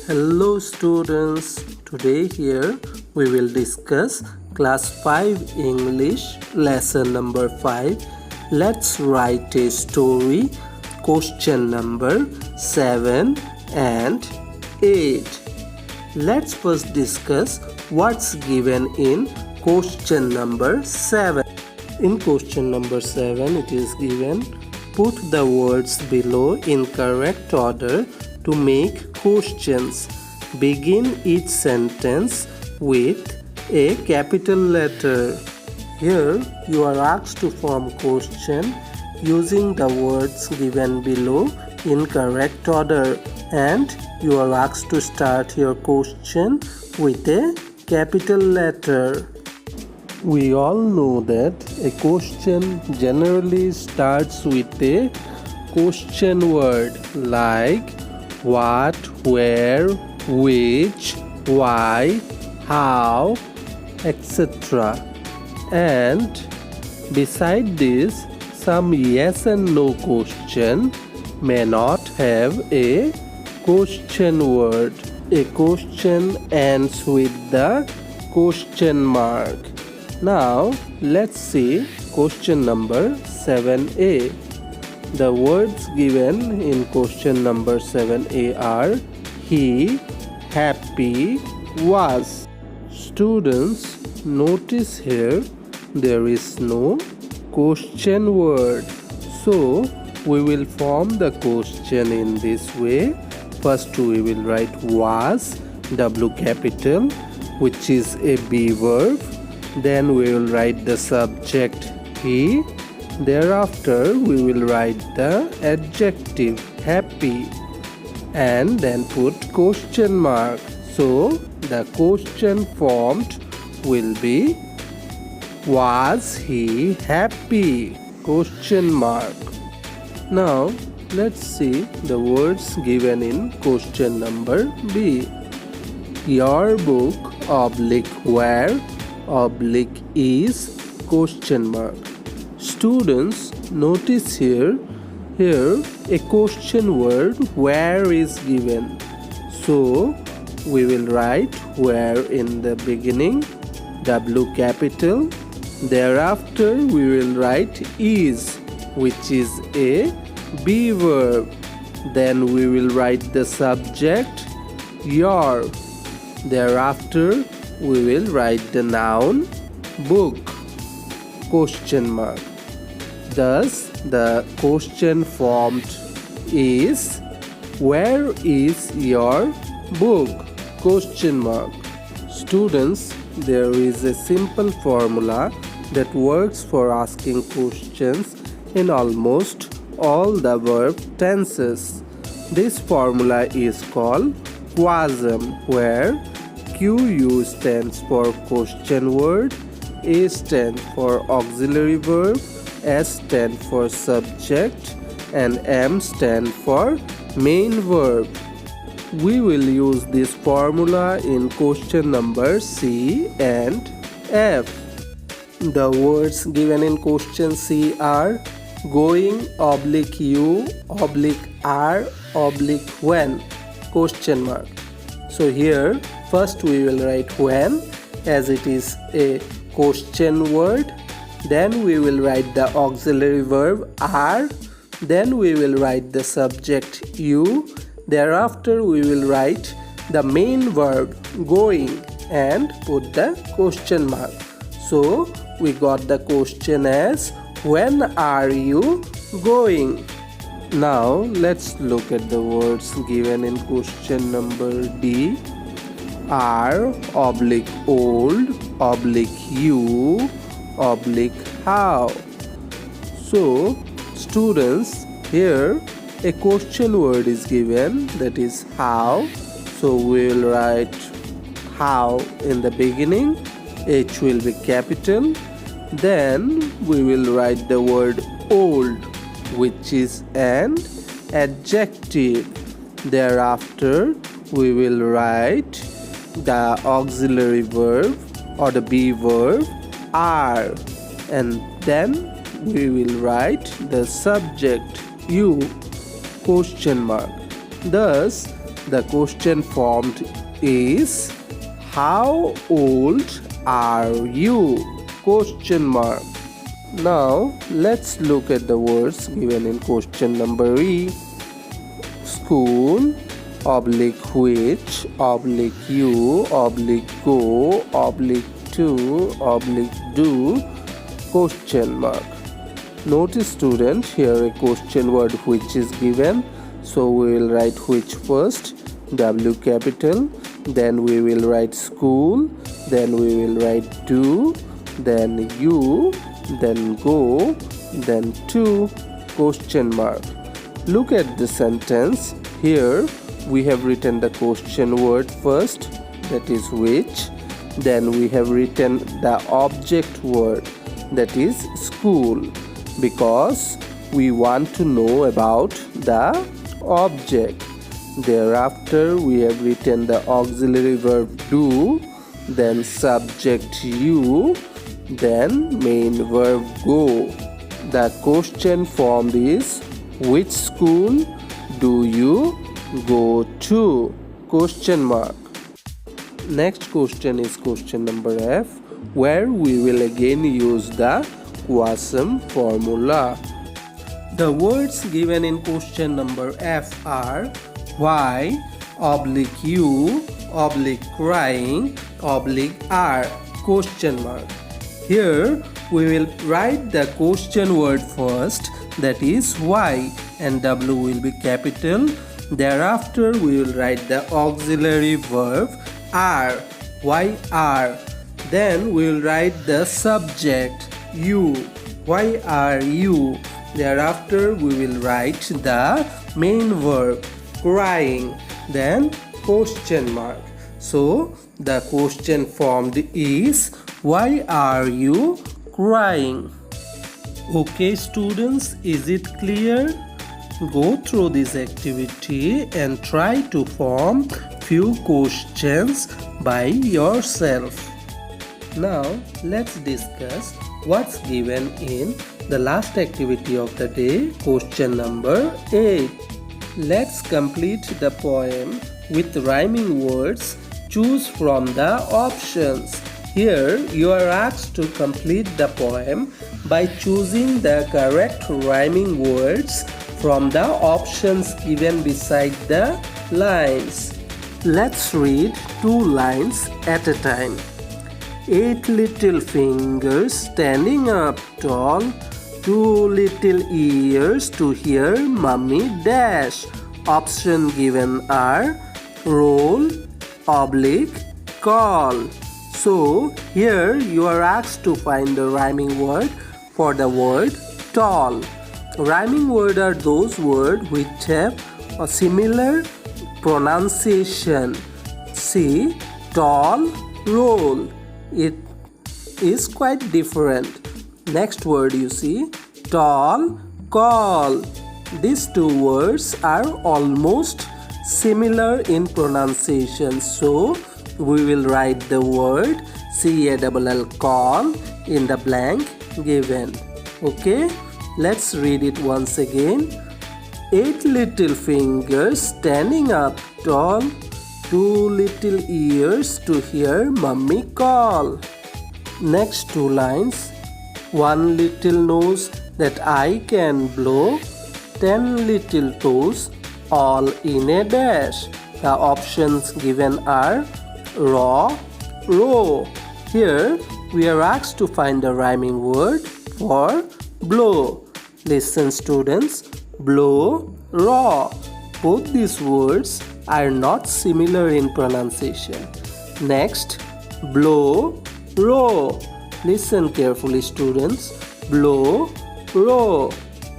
Hello students, today here we will discuss class 5 English lesson number 5. Let's write a story, question number 7 and 8. Let's first discuss what's given in question number 7. In question number 7 it is given, put the words below in correct order to make questions. Begin each sentence with a capital letter. Here you are asked to form question using the words given below in correct order, and you are asked to start your question with a capital letter. We all know that a question generally starts with a question word like what, where, which, why, how, etc. And beside this, some yes and no question may not have a question word. A question ends with the question mark. Now let's see question number 7a. The words given in question number 7a are he, happy, was. Students, notice here there is no question word. So we will form the question in this way. First we will write was, W capital, which is a be verb. Then we will write the subject he. Thereafter we will write the adjective happy and then put question mark. So the question formed will be was he happy? Question mark. Now let's see the words given in question number B. Your book where is question mark. Students, notice here a question word where is given. So we will write where in the beginning, W capital. Thereafter we will write is, which is a be verb. Then we will write the subject your. Thereafter we will write the noun book question mark. Thus the question formed is where is your book question mark. Students, there is a simple formula that works for asking questions in almost all the verb tenses. This formula is called QUASM, where QU stands for question word, A stands for auxiliary verb, S stands for subject, and M stands for main verb. We will use this formula in question number C and F. The words given in question C are going, you, are, when, question mark. So here first we will write when, as it is a question word. Then we will write the auxiliary verb are. Then we will write the subject you. Thereafter we will write the main verb going and put the question mark. So we got the question as when are you going? Now let's look at the words given in question number D. Are, old, you, how. So students, here a question word is given, that is how. So we will write how in the beginning, H will be capital. Then we will write the word old, which is an adjective. Thereafter we will write the auxiliary verb or the be verb are, and then we will write the subject you question mark. Thus the question formed is how old are you? Question mark. Now let's look at the words given in question number E. School, oblique which, oblique you, oblique go, oblique to, oblique do, question mark. Notice student, here a question word which is given. So we will write which first, W capital, then we will write school, then we will write do, then you, then go, then to, question mark. Look at the sentence. Here we have written the question word first, that is which. Then we have written the object word, that is school, because we want to know about the object. Thereafter we have written the auxiliary verb do, then subject you, then main verb go. The question formed is which school do you go to? Question mark. Next question is question number F, where we will again use the Quasum formula. The words given in question number F are why, oblique you, oblique crying, oblique are, question mark. Here we will write the question word first, that is why, and W will be capital. Thereafter we will write the auxiliary verb are, why are. Then we will write the subject you, why are you. Thereafter we will write the main verb crying, then question mark. So the question formed is why are you crying? Okay students, is it clear? Go through this activity and try to form few questions by yourself. Now let's discuss what's given in the last activity of the day, question number 8. Let's complete the poem with rhyming words. Choose from the options. Here you are asked to complete the poem by choosing the correct rhyming words from the options given beside the lines. Let's read 2 lines at a time. 8 little fingers standing up tall, 2 little ears to hear mummy dash. Option given are roll, oblique, call. So here you are asked to find the rhyming word for the word tall. Rhyming words are those words which have a similar pronunciation. See, tall, roll. It is quite different. Next word you see, tall, call. These 2 words are almost similar in pronunciation. So we will write the word call call in the blank given. Okay, let's read it once again. 8 little fingers standing up tall, 2 little ears to hear mummy call. Next 2 lines. 1 little nose that I can blow, 10 little toes all in a dash. The options given are raw, row. Here we are asked to find the rhyming word for blow. Listen students, blow, raw. Both these words are not similar in pronunciation. Next, blow, row. Listen carefully students, blow, row.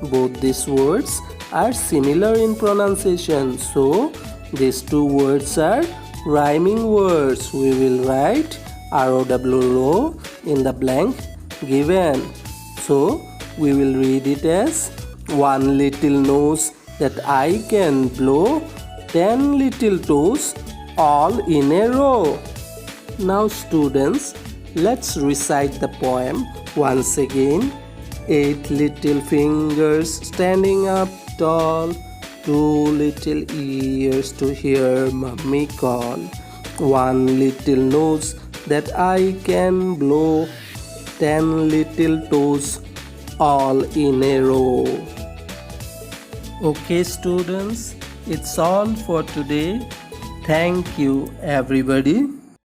Both these words are similar in pronunciation. So these 2 words are rhyming words. We will write ROW row in the blank given. So we will read it as 1 little nose that I can blow, 10 little toes all in a row. Now students, let's recite the poem once again. 8 little fingers standing up tall, 2 little ears to hear mommy call, 1 little nose that I can blow, 10 little toes all in a row. Okay students, it's all for today. Thank you everybody.